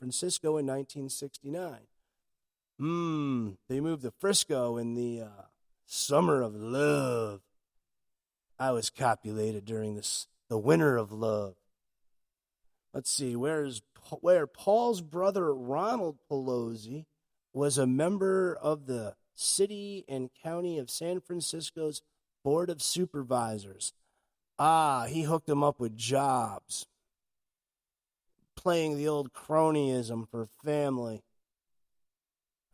Francisco in 1969. They moved to Frisco in the summer of love. I was copulated during the winter of love. Let's see, where Paul's brother Ronald Pelosi was a member of the City and County of San Francisco's Board of Supervisors. He hooked him up with jobs, playing the old cronyism for family.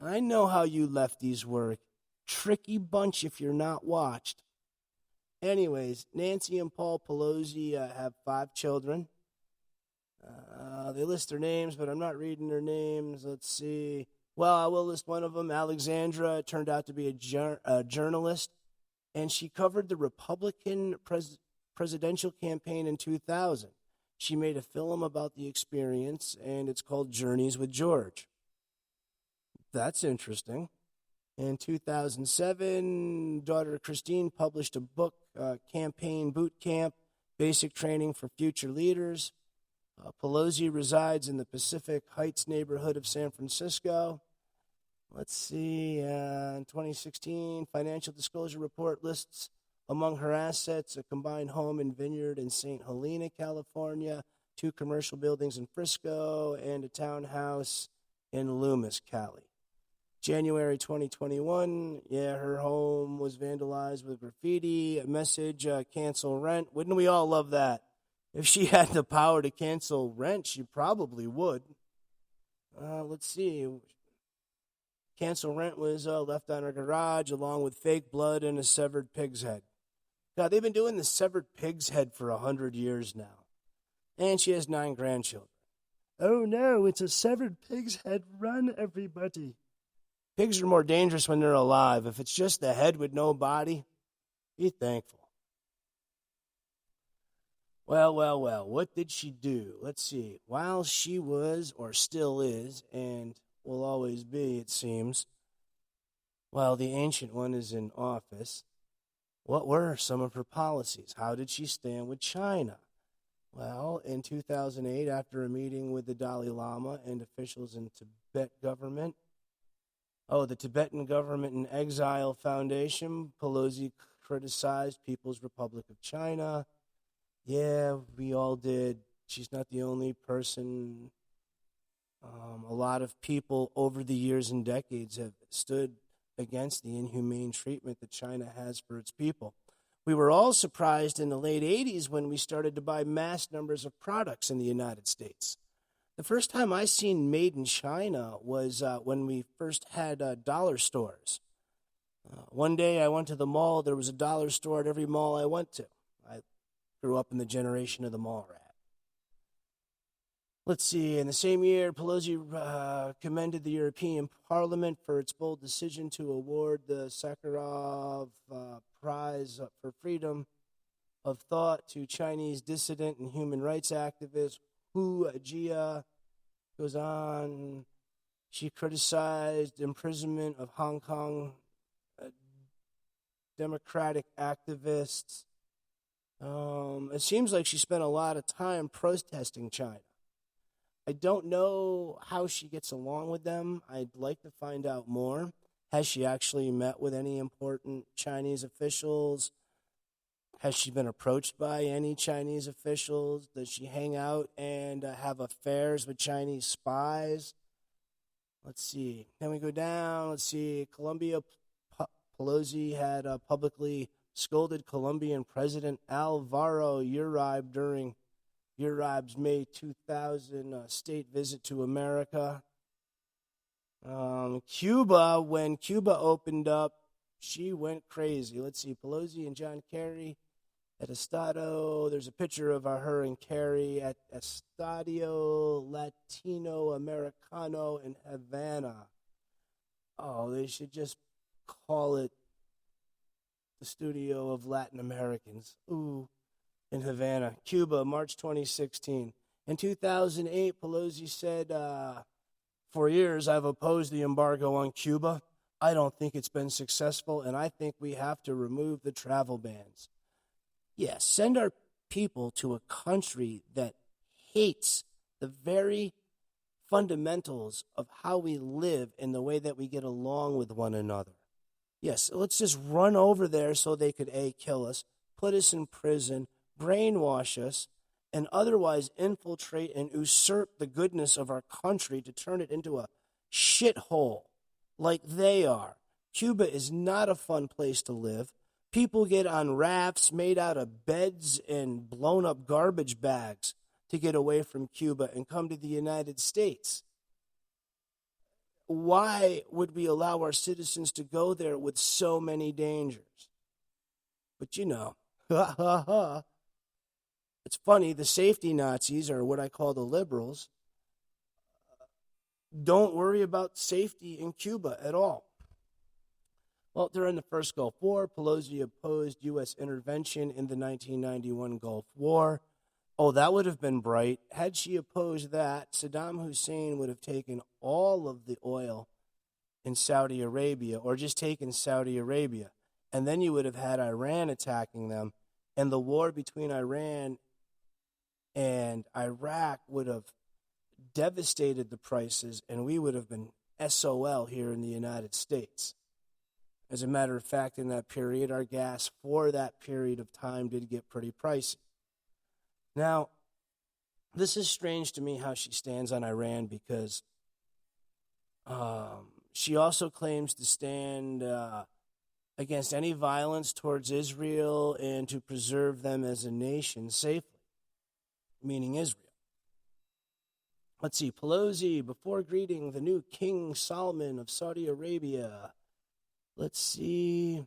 I know how you lefties work. Tricky bunch if you're not watched. Anyways, Nancy and Paul Pelosi have 5 children. They list their names, but I'm not reading their names. Let's see. Well, I will list one of them. Alexandra turned out to be a journalist, and she covered the Republican presidential campaign in 2000. She made a film about the experience, and it's called Journeys with George. That's interesting. In 2007, daughter Christine published a book, Campaign Boot Camp, Basic Training for Future Leaders. Pelosi resides in the Pacific Heights neighborhood of San Francisco. Let's see, in 2016, Financial Disclosure Report lists among her assets a combined home and vineyard in St. Helena, California, 2 commercial buildings in Frisco, and a townhouse in Loomis, Cali. January 2021, her home was vandalized with graffiti, a message, cancel rent. Wouldn't we all love that? If she had the power to cancel rent, she probably would. Let's see. Cancel rent was left on her garage along with fake blood and a severed pig's head. God, they've been doing the severed pig's head for 100 years now. And she has 9 grandchildren. Oh no, it's a severed pig's head. Run, everybody. Pigs are more dangerous when they're alive. If it's just the head with no body, be thankful. Well, what did she do? Let's see. While she was, or still is, and will always be, it seems, while the Ancient One is in office, what were some of her policies? How did she stand with China? Well, in 2008, after a meeting with the Dalai Lama and officials in Tibet government, the Tibetan Government in Exile Foundation, Pelosi criticized People's Republic of China. Yeah, we all did. She's not the only person. A lot of people over the years and decades have stood against the inhumane treatment that China has for its people. We were all surprised in the late 80s when we started to buy mass numbers of products in the United States. The first time I seen Made in China was when we first had dollar stores. One day I went to the mall. There was a dollar store at every mall I went to. I grew up in the generation of the mall rat. Let's see, in the same year, Pelosi commended the European Parliament for its bold decision to award the Sakharov Prize for Freedom of Thought to Chinese dissident and human rights activist Hu Jia. Goes on, she criticized imprisonment of Hong Kong democratic activists. It seems like she spent a lot of time protesting China. I don't know how she gets along with them. I'd like to find out more. Has she actually met with any important Chinese officials? Has she been approached by any Chinese officials? Does she hang out and have affairs with Chinese spies? Let's see. Can we go down? Let's see. Pelosi had publicly scolded Colombian President Alvaro Uribe during Uribe's May 2000 state visit to America. Cuba, when Cuba opened up, she went crazy. Let's see, Pelosi and John Kerry at Estado. There's a picture of her and Kerry at Estadio Latino Americano in Havana. Oh, they should just call it the Studio of Latin Americans. Ooh. In Havana, Cuba, March 2016. In 2008, Pelosi said, for years I've opposed the embargo on Cuba. I don't think it's been successful, and I think we have to remove the travel bans. Yes, send our people to a country that hates the very fundamentals of how we live and the way that we get along with one another. Yes, let's just run over there so they could A, kill us, put us in prison, brainwash us, and otherwise infiltrate and usurp the goodness of our country to turn it into a shithole like they are. Cuba is not a fun place to live. People get on rafts made out of beds and blown up garbage bags to get away from Cuba and come to the United States. Why would we allow our citizens to go there with so many dangers? But it's funny, the safety Nazis, or what I call the liberals, don't worry about safety in Cuba at all. Well, during the first Gulf War, Pelosi opposed U.S. intervention in the 1991 Gulf War. Oh, that would have been bright. Had she opposed that, Saddam Hussein would have taken all of the oil in Saudi Arabia, or just taken Saudi Arabia. And then you would have had Iran attacking them, and the war between Iran and Iraq would have devastated the prices, and we would have been SOL here in the United States. As a matter of fact, in that period, our gas for that period of time did get pretty pricey. Now, this is strange to me how she stands on Iran, because she also claims to stand against any violence towards Israel and to preserve them as a nation safely, meaning Israel. Let's see, Pelosi, before greeting the new King Salman of Saudi Arabia. Let's see,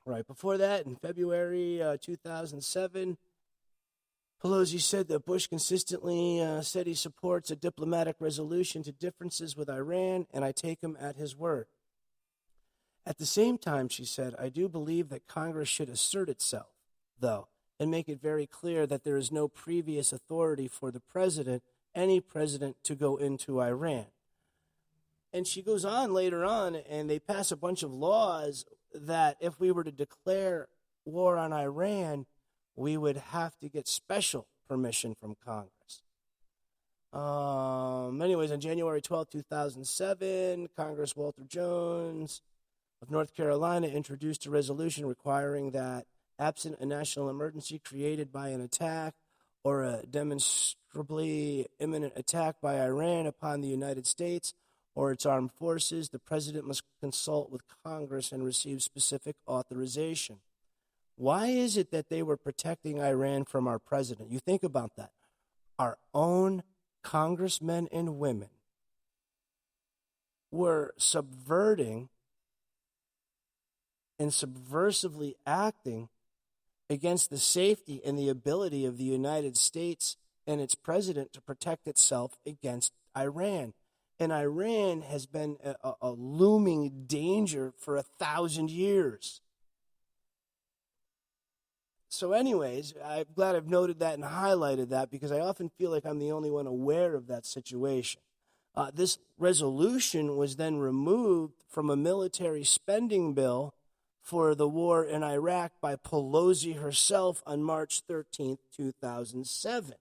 right before that, in February 2007, Pelosi said that Bush consistently said he supports a diplomatic resolution to differences with Iran, and I take him at his word. At the same time, she said, I do believe that Congress should assert itself, though, and make it very clear that there is no previous authority for the president, any president, to go into Iran. And she goes on later on, and they pass a bunch of laws that if we were to declare war on Iran, we would have to get special permission from Congress. Anyways, on January 12, 2007, Congress Walter Jones of North Carolina introduced a resolution requiring that, absent a national emergency created by an attack or a demonstrably imminent attack by Iran upon the United States or its armed forces, the president must consult with Congress and receive specific authorization. Why is it that they were protecting Iran from our president? You think about that. Our own congressmen and women were subverting and subversively acting against the safety and the ability of the United States and its president to protect itself against Iran. And Iran has been a looming danger for 1,000 years. So anyways, I'm glad I've noted that and highlighted that, because I often feel like I'm the only one aware of that situation. This resolution was then removed from a military spending bill for the war in Iraq by Pelosi herself on March 13, 2007.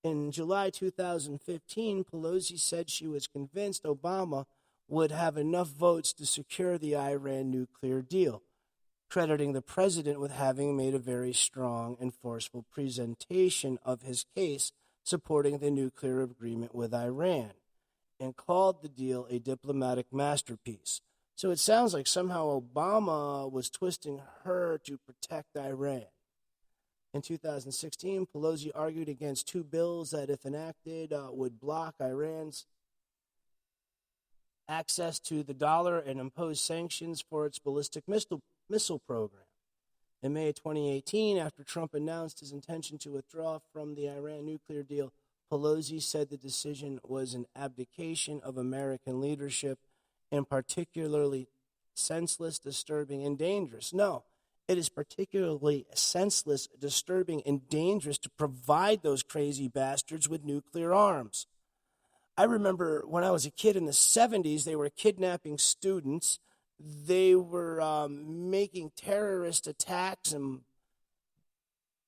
In July 2015, Pelosi said she was convinced Obama would have enough votes to secure the Iran nuclear deal, crediting the president with having made a very strong and forceful presentation of his case supporting the nuclear agreement with Iran, and called the deal a diplomatic masterpiece. So it sounds like somehow Obama was twisting her to protect Iran. In 2016, Pelosi argued against two bills that, if enacted, would block Iran's access to the dollar and impose sanctions for its ballistic missile program. In May of 2018, after Trump announced his intention to withdraw from the Iran nuclear deal, Pelosi said the decision was an abdication of American leadership and particularly senseless, disturbing, and dangerous. No, it is particularly senseless, disturbing, and dangerous to provide those crazy bastards with nuclear arms. I remember when I was a kid in the 70s, they were kidnapping students. They were making terrorist attacks and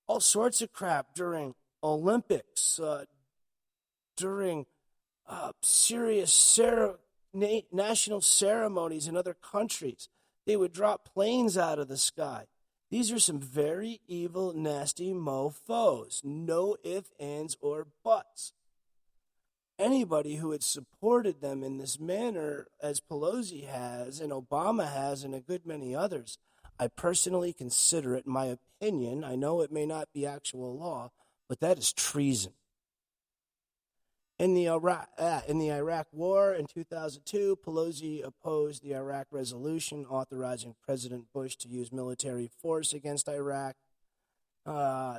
all sorts of crap during Olympics, during serious national ceremonies in other countries. They would drop planes out of the sky. These are some very evil, nasty mofos. No ifs, ands, or buts. Anybody who had supported them in this manner, as Pelosi has and Obama has and a good many others, I personally consider it, my opinion, I know it may not be actual law, but that is treason. In the Iraq War in 2002, Pelosi opposed the Iraq resolution authorizing President Bush to use military force against Iraq.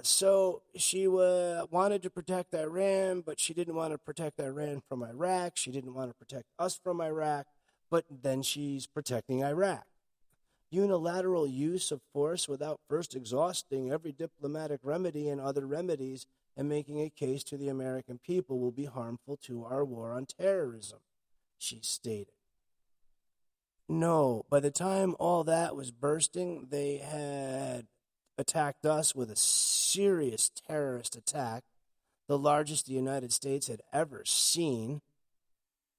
So she wanted to protect Iran, but she didn't want to protect Iran from Iraq. She didn't want to protect us from Iraq, but then she's protecting Iraq. Unilateral use of force without first exhausting every diplomatic remedy and other remedies and making a case to the American people will be harmful to our war on terrorism, she stated. No, by the time all that was bursting, they had attacked us with a serious terrorist attack, the largest the United States had ever seen.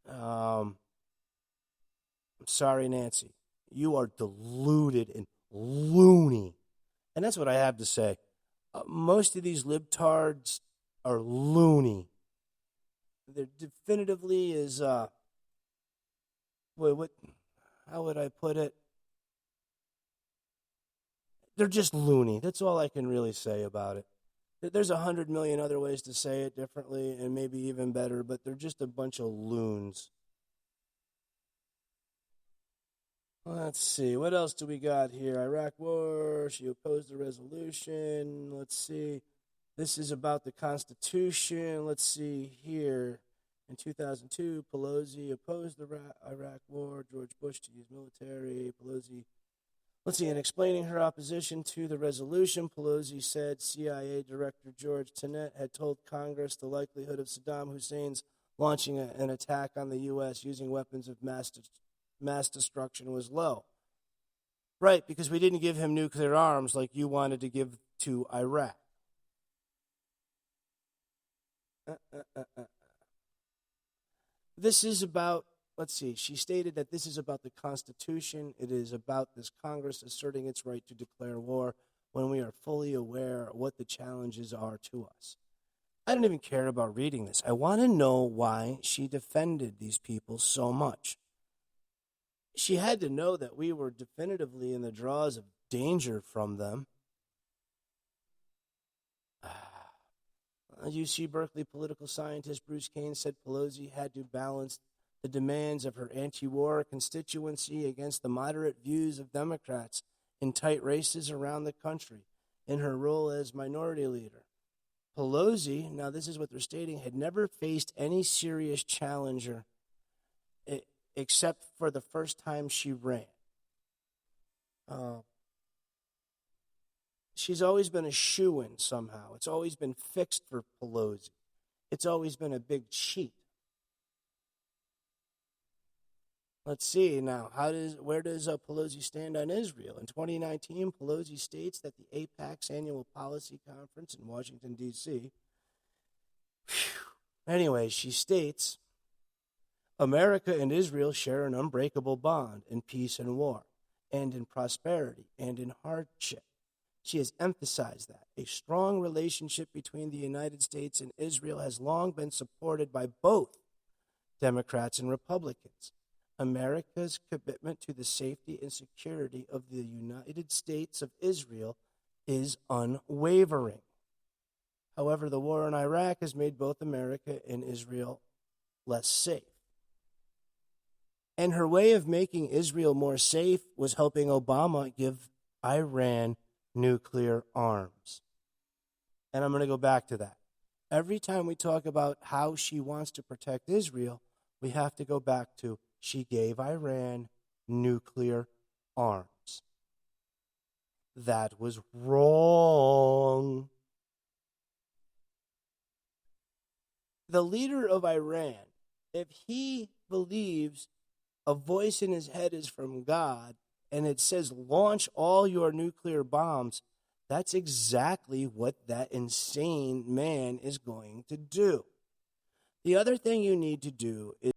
I'm sorry, Nancy. You are deluded and loony. And that's what I have to say. Most of these libtards are loony. There definitively is, how would I put it? They're just loony. That's all I can really say about it. There's 100 million other ways to say it differently and maybe even better, but they're just a bunch of loons. Let's see. What else do we got here? Iraq War. She opposed the resolution. Let's see. This is about the Constitution. Let's see here. In 2002, Pelosi opposed the Iraq War. George Bush to use military. Pelosi. Let's see. In explaining her opposition to the resolution, Pelosi said CIA Director George Tenet had told Congress the likelihood of Saddam Hussein's launching an attack on the U.S. using weapons of mass destruction was low. Right, because we didn't give him nuclear arms like you wanted to give to Iraq. This is about, let's see, she stated that this is about the Constitution. It is about this Congress asserting its right to declare war when we are fully aware of what the challenges are to us. I don't even care about reading this. I want to know why she defended these people so much. She had to know that we were definitively in the draws of danger from them. UC Berkeley political scientist Bruce Kane said Pelosi had to balance the demands of her anti-war constituency against the moderate views of Democrats in tight races around the country in her role as minority leader. Pelosi, now this is what they're stating, had never faced any serious challenger except for the first time she ran. She's always been a shoo-in somehow. It's always been fixed for Pelosi. It's always been a big cheat. Let's see now. Where does Pelosi stand on Israel? In 2019, Pelosi states that the AIPAC's annual policy conference in Washington, D.C. Anyway, she states, America and Israel share an unbreakable bond in peace and war, and in prosperity and in hardship. She has emphasized that a strong relationship between the United States and Israel has long been supported by both Democrats and Republicans. America's commitment to the safety and security of the United States of Israel is unwavering. However, the war in Iraq has made both America and Israel less safe. And her way of making Israel more safe was helping Obama give Iran nuclear arms. And I'm going to go back to that. Every time we talk about how she wants to protect Israel, we have to go back to she gave Iran nuclear arms. That was wrong. The leader of Iran, if he believes a voice in his head is from God, and it says launch all your nuclear bombs, that's exactly what that insane man is going to do. The other thing you need to do is